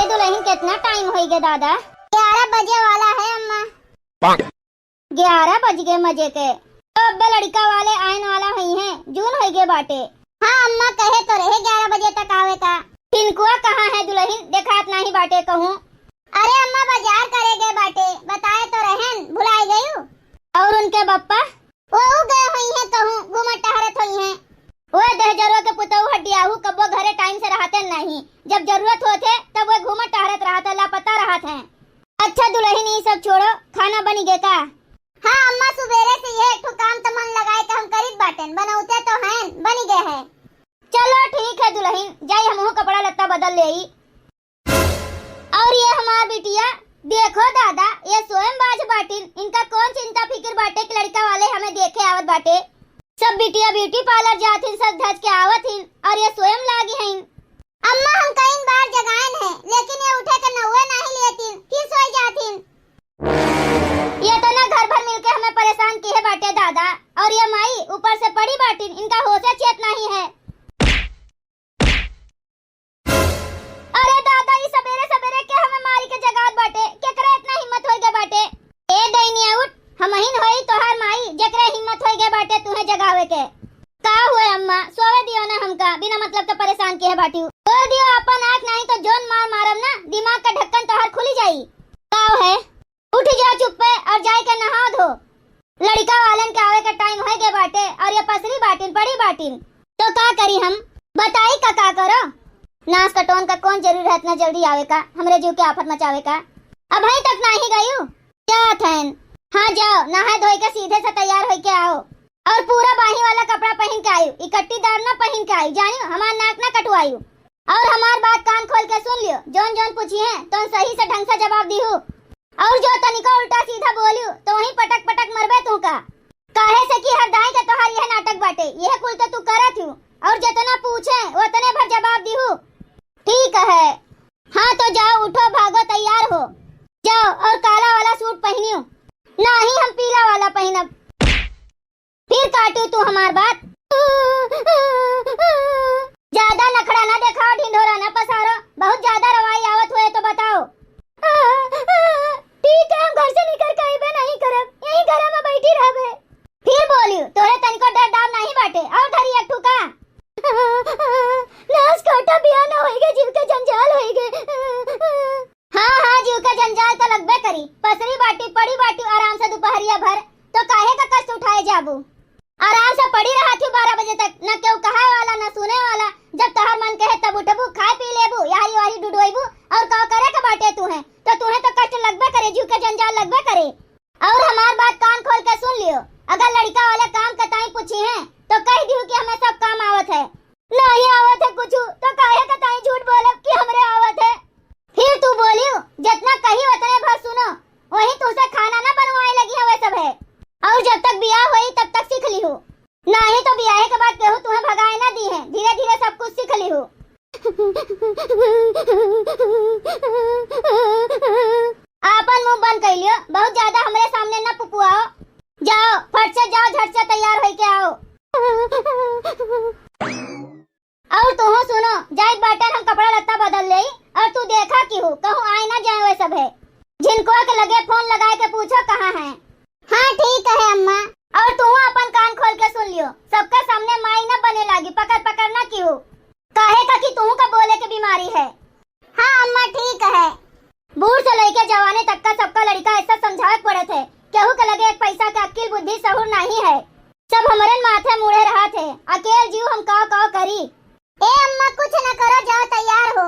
दुल्हन कितना टाइम हो गया दादा? 11 बजे वाला है अम्मा। 11 बज गए मजे के। तो अब लड़का वाले आने वाला हुई है, जून हो गए बाटे। हाँ अम्मा कहे तो रहे 11 बजे तक आवे का। पिनकुआ कहाँ है दुल्हन? देखात नहीं बाटे कहूँ। अरे अम्मा बाजार करे गए बाटे, बताए तो रहन, भुलाए गयू। और उनके बप्पा वो गए हुई है कहूँ, घूमत टहरत हुई है। वो दहजरो के पुतऊ हटियाहू कब्बो घरे टाइम से रहते नहीं, जब जरूरत होते तब वो घूमत टहरत रहता, लापता रहत है। अच्छा दुल्हन ये सब छोड़ो, खाना बनी गए का? हाँ अम्मा सुबेरे से ये एक काम तो मन लगाए के हम करीत बाटन, बनौते तो हैं, बनी गए हैं। चलो ठीक है दुल्हन, जाई हम कपड़ा लत्ता बदल ले। और ये हमार बिटिया देखो दादा, ये स्वयं बाज बाटिन, इनका कौन चिंता फिक्र बाटे कि लड़का वाले हमें देखे आवत बाटे। सब बिटिया ब्यूटी पार्लर जाथिन, सब धज के आवत हिन और ये स्वयं लागी हैं। अम्मा हम कई बार जगाएन है, लेकिन ये उठे के नौवे नहीं लेतिन, फिर सोई जाथिन। ये तो ना घर भर मिलके हमें परेशान किए बाटे दादा, और ये माई ऊपर से पड़ी बाटिन, इनका होश चेत नहीं है। अरे दादा ये सवेरे सवेरे के हमें मारी के जगात बाटे, केकरा इतना हिम्मत हो गए बाटे? ए दैनिया उठ, हमहिन होई तोहार माई जकरे हिम्मत हो गए बाटे तुम्हें जगावे के। का हुए अम्मा, सोवे दियो ना हमका, बिना मतलब के परेशान किए बाटी। बोल दियो अपन आँख नहीं तो जोन मार मारम ना, दिमाग का ढक्कन तोहार खुली जाई। का है? उठ जा चुप्पे और जाए के नहा धो। लड़का वालन के आवे का टाइम हो गए बाटे और ये पसरी बाटिन पड़ी बाटिन, तो का करी हम? बताई का करो? नाश कटोन का कौन जरूरी है इतना जल्दी आवे का, हमरे जीव के आफत मचावे का? अब अभी तक नहीं गयू क्या थैन? हाँ जाओ, नहा धोई के सीधे से तैयार होके आओ और पूरा बाही वाला कपड़ा पहन के आयु, इकट्ठी दार ना पहन के आयु, जानियो हमार नाक ना कटवायु। और हमार बात कान खोल के सुन लियो, जोन जोन पूछी है तो सही से ढंग से जवाब दिहु, और जो तनिका उल्टा सीधा बोलियो तो वही पटक पटक मरबे तू का। काहे से कि हर दाई के तोहार यह नाटक बाटे, यह कुल तो तू करत हूँ, और जितना पूछे उतने भर जवाब दिहु, ठीक है? हाँ तो जाओ, उठो, भागो, तैयार हो जाओ, और काला वाला सूट पहनियो, नहीं हम पीला वाला पहनब। फिर काटू तू हमार बात। ज्यादा नखड़ा ना दिखाओ, ढिंढोरा ना पसारो, बहुत ज्यादा रवाई आवत हुए तो बताओ। ठीक है, हम घर से निकल के आइबे नहीं करब, यहीं घर में बैठी रहबे। फिर बोलियो तोरे तनिको डर डाम नहीं बाटे, और धरी एक ठुका। नास काटा बिया ना होएगे, जीव के जंजाल होएगे। हाँ हाँ जीव का जंजाल तो लगबे करी, पसरी बाटी पड़ी बाटी आराम से दोपहरिया भर, तो काहे का कष्ट उठाए जाबू? आराम से पड़ी रहा थी 12 बजे तक, न क्यों कहा वाला न सुने वाला, जब तोहर मन कहे तब उठबू, खाए पी लेबू, यारी वारी डुडोइबू, और का करे का बाटे तुम्हें तो कष्ट लगबे करे, जीव के जंजाल लगबे करे। और हमार बात कान खोल के सुन लियो, अगर लड़का वाले काम कताई पूछी है तो कह दियो कि हमें सब काम आवत है, नहीं आवत है कुछ तो काहे कताई झूठ बोलब कि हमरे आवत है। फिर तू बोलियो जितना कही उतने भर सुनो, वही तुझसे खाना ना बनवाए लगी है, वह सब है। और जब तक बियाह हुई तब तक सीख ली हो, नहीं तो बियाह के बाद कहूँ तुम्हें भगाए ना दी है, धीरे धीरे सब कुछ सीख ली हो। आपन मुंह बंद कर लियो, बहुत ज्यादा हमरे सामने न पुपुआओ, जाओ फट से जाओ, झट से तैयार होके आओ। और तू सुनो, जाए बाटन हम कपड़ा लत्ता बदल ले, और तू देखा कि हो कहूँ आए ना जाए, वह सब है। जिनको के लगे फोन लगाए के पूछो कहाँ है। हाँ ठीक है अम्मा, और तू अपन कान खोल के सुन लियो, सबका सामने माई न बने लागी, पकड़ पकड़ ना की हो, काहे का कि तू का बोले के बीमारी है। हाँ अम्मा ठीक है। बूढ़ से लेके जवाने तक का सबका लड़का ऐसा समझावे पड़े थे, केहू के लगे एक पैसा का अक्ल बुद्धि सहूर नहीं है, सब हमारे माथे मुड़े रहा थे, अकेले जीव हम काव करी। ए अम्मा कुछ न करो, जाओ तैयार हो।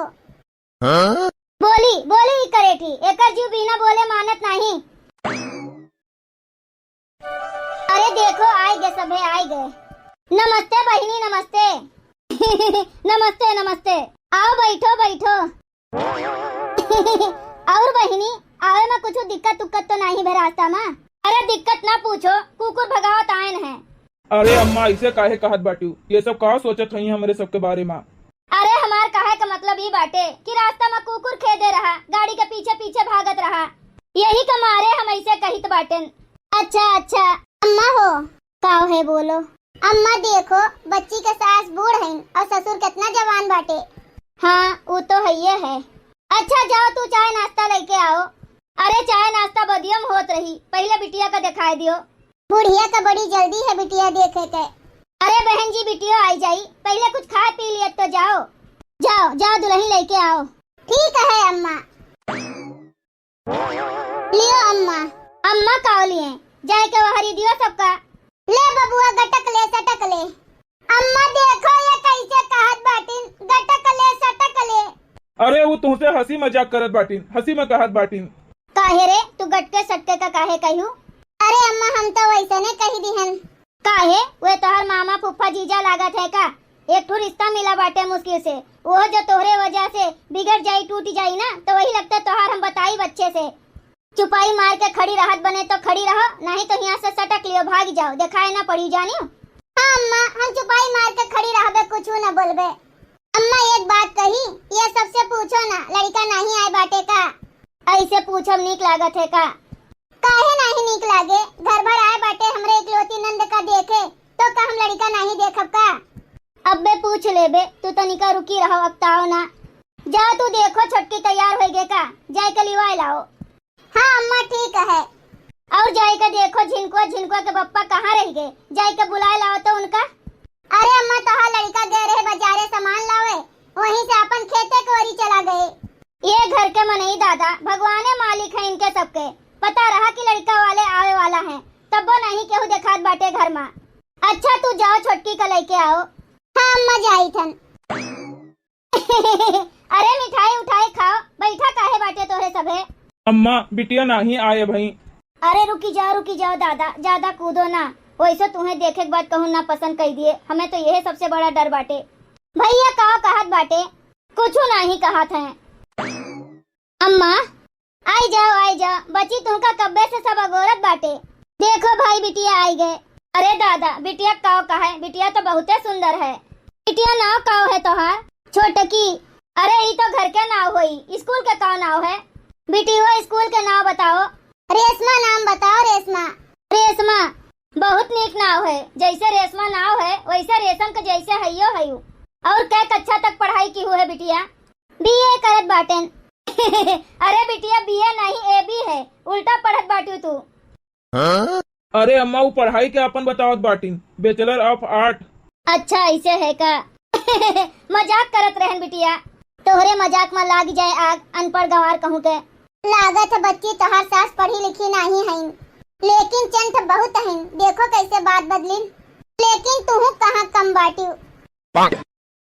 हाँ? बोली बोली करे थी, एकर जीव बिना बोले मानत नहीं। अरे देखो आए गए, सब है आए गए। नमस्ते बहिनी, नमस्ते। नमस्ते नमस्ते, आओ बैठो बैठो। और बहिनी आवे में कुछ दिक्कत उक्कत तो नहीं है रास्ता में? अरे दिक्कत ना पूछो, कुकुर भगावत आयन है। अरे अम्मा ऐसे काहे कहत बाटू, ये सब का सोचत हई हमरे सब के बारे में? अरे हमार कहे का मतलब ये बाटे कि रास्ता में कुकुर खेदे रहा, गाड़ी के पीछे पीछे भागत रहा, यही का मारे हम ऐसे कहित बाटेन। अच्छा अच्छा अम्मा हो, का है बोलो। अम्मा देखो बच्ची के सास बूढ़ है और ससुर कितना जवान बाटे। हाँ वो तो है। अच्छा जाओ तू चाय नाश्ता लेके आओ। अरे चाय नाश्ता बदियम होत रही, पहले बिटिया का दिखाई दियो। बुढ़िया का बड़ी जल्दी है बिटिया देखे के। अरे बहन जी बिटिया आई जाई, पहले कुछ खा पी लिया तो जाओ जाओ जाओ दुल्हन लेके आओ। ठीक है अम्मा। लियो अम्मा। अम्मा का लिए जाए के वहारी दियो सबका। ले बबुआ गटक ले सटक ले। अम्मा देखो ये कैसे कहत बाटिन, गटक ले सटक ले। अरे वो तुमसे हंसी मजाक करत बाटीन, हंसी में कहत बाटीन। काहे रे तू गटके सटके का काहे कहू? अरे अम्मा हम तो वैसे ने कही दिहन। काहे वे तोहर मामा फूफा जीजा लागत है का? एक ठो रिश्ता मिला बाटे मुश्किल से, वो जो तोहरे वजह से बिगड़ जाई टूट जाई ना तो वही लगता तोहर हम बताई बच्चे से। चुपाई मार के खड़ी राहत बने तो खड़ी रहो, नहीं तो यहाँ से सटक लियो भाग जाओ, दिखाई ना पड़ी जानियो। हाँ अम्मा हम चुपाई मार के खड़ी रहबे कुछ न बोलबे। अम्मा एक बात कही, ये सबसे पूछो ना लड़का नहीं आए बाटे का? ऐसे पूछब नीक लागत है का? काहे नहीं नीक लागे, घर भर आए बाटे हमरे इकलौती नंद का देखे तो का हम लड़का नहीं देखब का? अबे पूछ लेबे, तू तनिका रुकी रहो अक्ताओ ना। जाओ तू देखो छोटकी तैयार हो गए का, जाए के लिवाए लाओ। हाँ अम्मा ठीक है। और जाए के देखो झिनको झिनको के पप्पा कहाँ रह गए, जाए के बुलाए लाओ तो उनका। अरे अम्मा तोहार लड़का गए रहे बाजारे सामान लावे, वहीं से अपन खेते कोरी चला गए। ये घर के मनई दादा भगवाने मालिक है इनके सबके, पता रहा कि लड़का वाले आवे वाला है तब वो नहीं केहू देखात बाटे घर में। अच्छा तू जाओ छोटकी का लेके आओ। हाँ अम्मा जाई थन। अरे मिठाई उठाई खाओ, बैठा काहे बाटे तोरे सबे? अम्मा बिटिया नहीं आए भाई। अरे रुकी जाओ दादा, ज्यादा कूदो ना, वैसे तुम्हें देखे के बाद कहूँ ना पसंद कर दिए, हमें तो यही सबसे बड़ा डर बाटे। भैया कहो कहत बाटे, कुछ नहीं कहत है। अम्मा आई जाओ, बची तुमका कब्बे से सब अगोरत बाटे। देखो भाई बिटिया आई गए। अरे दादा बिटिया कहो कहा है, बिटिया तो बहुते सुंदर है। बिटिया नाव कहो है तोहार? छोटकी। अरे ये तो घर के नाव होई, स्कूल के कहो नाव है? बिटिया स्कूल के नाव बताओ। रेशमा नाम बताओ। रेशमा बहुत नीक नाव है, जैसे रेशमा नाव है वैसे रेशम के जैसे हइयो हयू। और कै कक्षा तक पढ़ाई की हुई है बिटिया? बीए करत बाटेन। अरे बिटिया बीए नहीं एबी है, उल्टा पढ़त बाटू तू। अरे अम्मा वो पढ़ाई के अपन बतावत बाटीन, बैचलर ऑफ आर्ट। अच्छा ऐसे है का? मजाक करत रहन बिटिया, तोहरे मजाक में लाग जाए आग, अनपढ़ गंवार कहूँ के। लागत है बच्ची तोहर सास पढ़ी लिखी नहीं है, लेकिन चंट बहुत है, देखो कैसे बात बदलिन। लेकिन तू कहाँ कम बाटी?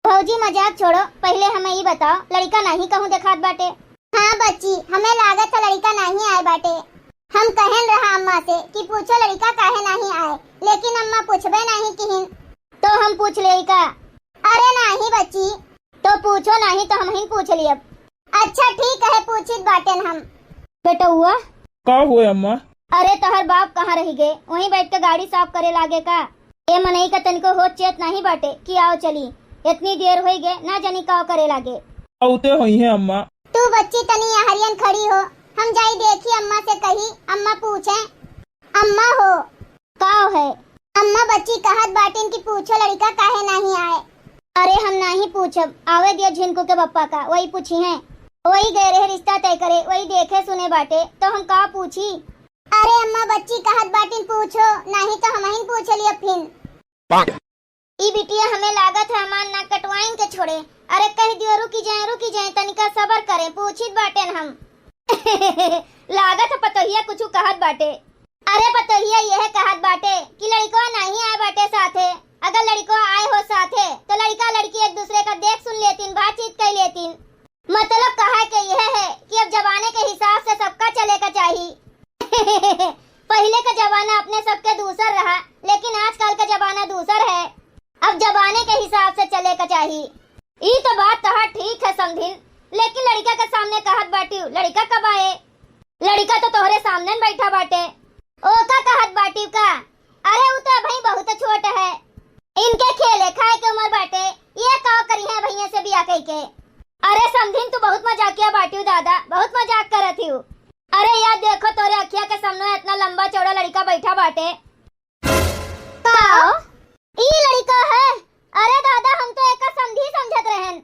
भौजी मजाक छोड़ो, पहले हमें ये बताओ लड़का नहीं कहूँ देखात बाटे? हाँ बच्ची हमें लागत है लड़का नहीं आए बाटे। हम कहन रहा अम्मा से कि पूछो लड़का काहे नहीं आए, लेकिन अम्मा पूछबे नहीं किहिन, तो हम पूछ ले का? अरे नहीं बच्ची, तो पूछो नहीं तो हम ही पूछ लियब। अच्छा ठीक है पूछित बाटेन हम। बेटा हुआ का हुए अम्मा? अरे तोहर बाप कहाँ रह गए, वहीं बैठ के गाड़ी साफ करे लागे का? ए मनई का तनिको होत चेत नहीं बाटे कि आओ चली, इतनी देर हो गए ना जानी का करे लागे। औते हुई है अम्मा। तू बच्ची तनी हरियन खड़ी हो, हम जाई देखी अम्मा से कही, अम्मा पूछे। अम्मा हो का है? अम्मा बच्ची कहत बाटेन कि पूछो लड़का काहे नहीं आए। अरे हम नहीं पूछब, आवे दिया झिनको के पप्पा का, वही पूछी है, वही गए रहे रिश्ता तय करे, वही देखे सुने बाटे, तो हम का पूछी? अरे अम्मा बच्ची कहत बाटिन पूछो, नहीं तो हम ही पूछ लिया फिर। ई बिटिया हमें लागत है हमान ना कटवाइन के छोड़े। अरे कह दियो रुकी जाए तनिका सबर करे, पूछित बाटेन हम। लागत है पतोहिया कुछ कहत बाटे। अरे पतोहिया यह कहत बाटे कि लड़को नहीं आए बाटे साथे, अगर लड़को आए हो साथे तो लड़का लड़की एक दूसरे का देख सुन लेतीन, बातचीत कर लेतीन। मतलब कहा कि यह है कि अब जमाने के हिसाब से सबका चलेगा चाहिए। पहले का जमाना अपने सबके दूसर रहा, लेकिन आजकल का जमाना दूसर है, अब जमाने के हिसाब से चलेगा चाहिए। ये तो बात तोहार ठीक है समझिन, लेकिन लड़का के सामने कहत बाटी लड़का कब आए? लड़का तो तोहरे सामने बैठा बाटे, ओका कहत बाटी का? अरे वो तो भाई बहुत छोट है, इनके खेले खाए के उम्र बाटे, ये का करी है भैया से बिया कह के। अरे समझिन तू बहुत मजाकिया बाटी दादा, बहुत मजाक करत ही। अरे यार देखो तोरे अखिया के सामने इतना लंबा चौड़ा लड़का बैठा बाटे। ई लड़का है? अरे दादा हम तो एक समझी समझत रहन।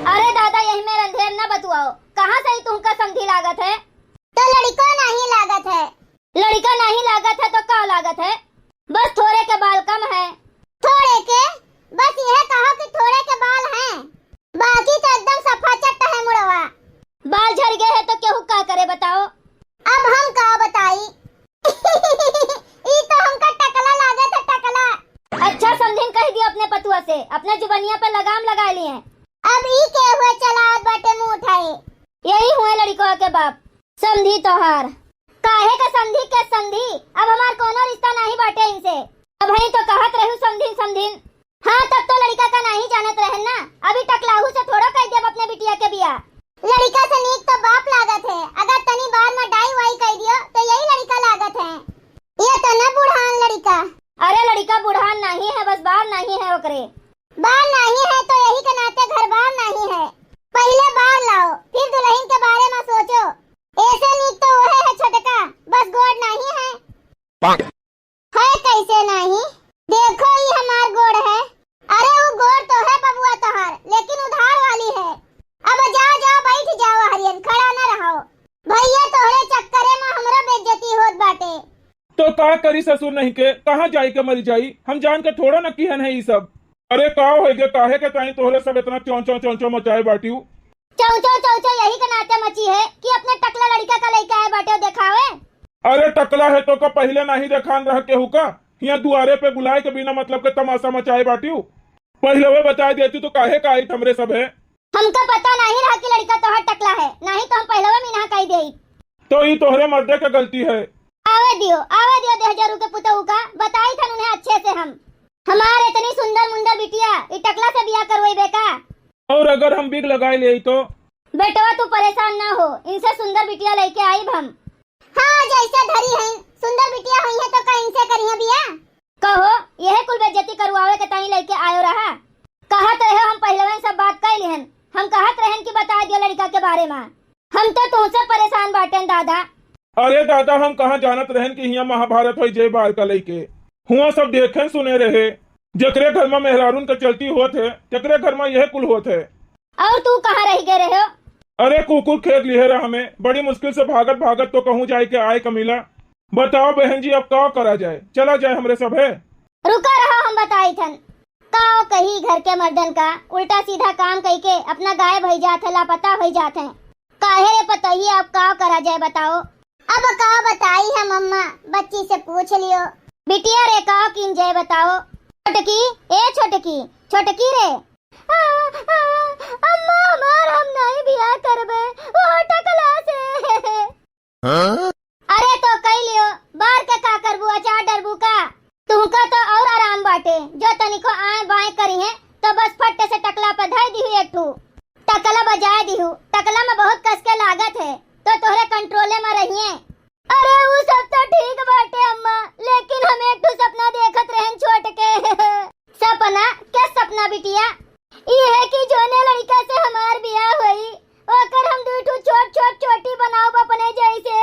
अरे दादा यही में अंधेर न लड़का नहीं लागत है तो का लागत है? बस थोड़े के बाल कम है। थोड़े के? बस यह कहो कि थोड़े के बाल हैं, बाकी तो एकदम सफा चट्टा है मुड़वा। बाल झड़ गए हैं तो केहू का करे बताओ? अब हम का बताई? ई तो हमका टकला लागत है, टकला। अच्छा समझिन कह दियो अपने पतुआ से, अपने जुबनिया पे लगाम लगा लिए। अब ई के हुए चलावत बाटे मुंह उठाए। यही हुए लड़कों के बाप समझी तोहार। काहे का समझी के समझी? अब हमार कोनो रिश्ता नहीं बाटे इनसे। अब ही तो कहत रहू समझिन समझिन। हाँ तब तो लड़का का नहीं जानत रहन ना। अभी टकलाहू से थोड़ा कह देब अपने बिटिया के बिया। लड़का से नीक तो बाप लागत है। अगर तनी बार में डाई वाई कह दियो तो यही लड़का लागत है। ये तो न बुढ़ान लड़का। अरे लड़का बुढ़ान नहीं है, बस बाल नहीं है ओकरे। बाल नहीं है तो यही के नाते घर बार नहीं है। पहले बाल लाओ फिर दुल्हन के बारे में सोचो। ऐसे नीक तो वह है छोटका, बस गोड़ नहीं है। है कैसे नहीं? देखो ये हमार गोड़ है। अरे वो गोड़ तो है बबुआ तोहार, लेकिन उधार वाली है। अब जाओ जाओ बैठ जाओ हरियन, खड़ा न रहो। भैया तोहरे चक्करे में हमरा बेइज्जती होत बाटे। तो का करी ससुर नहीं के, कहाँ जाई के मरी जाई? हम जान के थोड़ा न किहन है ये सब। अरे का होगे काहे के ताई तोहरे सब इतना चौंचो चौंचो मचाए बाटियो? चौंचो चौंचो यही के नाते मची है कि अपने टकला लड़का का लेके आए बाटे दिखावे। अरे टकला है तो का पहले नहीं देखान रह केहू का? यहाँ दुआरे पे बुलाए के बिना मतलब के तमाशा मचाए बाटियो। पहले वे बता देती तो काहे का आई हमरे सब है। हमका पता नहीं रहा कि लड़का तोहर टकला है, नहीं तो हम पहले वे मीना कह देई। तो ये तोहरे मर्दे के गलती है। आवे दियो 1000 के पुतहू का बताई थन उन्हें अच्छे से। हम हमारे इतनी सुंदर मुंदर बिटिया ई टकला से बियाह करवाई बेका। और अगर हम बिग लगाए ले तो? बेटवा तू परेशान ना हो, इनसे सुंदर बिटिया लेके आई हम। हाँ जैसे धरी है सुंदर बिटिया हुई है तो का इनसे करिए बियाह? कहो यह कुल बेइज्जती करवावे के ताई लेके आयो रहा। कहत रहे हम पहले सब बात कह लिहन। हम कहत रहन कि बता दियो लड़का के बारे में। हम तो तुमसे परेशान बाटेन दादा। अरे दादा हम कहाँ जानत रहन कि यहाँ महाभारत हो जय बार का लेके हुआ सब देखे सुने रहे। जकरे घर में मेहरारून के चलती होत है जकरे घर में यह कुल होत है। और तू कहाँ रह गए रहे हो? अरे कुकुर खेत लिए रहा हमें, बड़ी मुश्किल से भागत भागत तो कहूँ जाए के आए कमीला। बताओ बहन जी अब क्या करा जाए? चला जाए हमरे सब है? रुका रहा हम बताई थन। काओ कही घर के मर्दन का उल्टा सीधा काम कही के अपना गायब हो जाते, लापता हो जाते हैं। काहे रे पतइए अब का करा जाए बताओ? अब का बताई है मम्मा, बच्ची से पूछ लियो। बिटिया रे का किन जाए बताओ? छोटकी ए छोटकी छोटकी रे। अम्मा हमार हम नहीं बियाह करबे वो टकला से। अरे तो कह लियो बार के का करबू, अचार डरबू का? तुमका तो और आराम बाटे, जो तनिको आए बाएं करी है तो बस फट्टे से टकला पे धर दिहु एक ठू टकला बजाए दिहु। टकला में बहुत कस के लागत है तो तोहरे कंट्रोले में रहिए। अरे वो सब तो ठीक बाटे अम्मा, लेकिन हम एक ठू सपना देखत रहन छोट के। सपना? क्या सपना बिटिया? ये है कि जोने लड़का से हमार बियाह हुई ओकर हम दू ठू छोट छोट चोटी बनाओ अपने जैसे।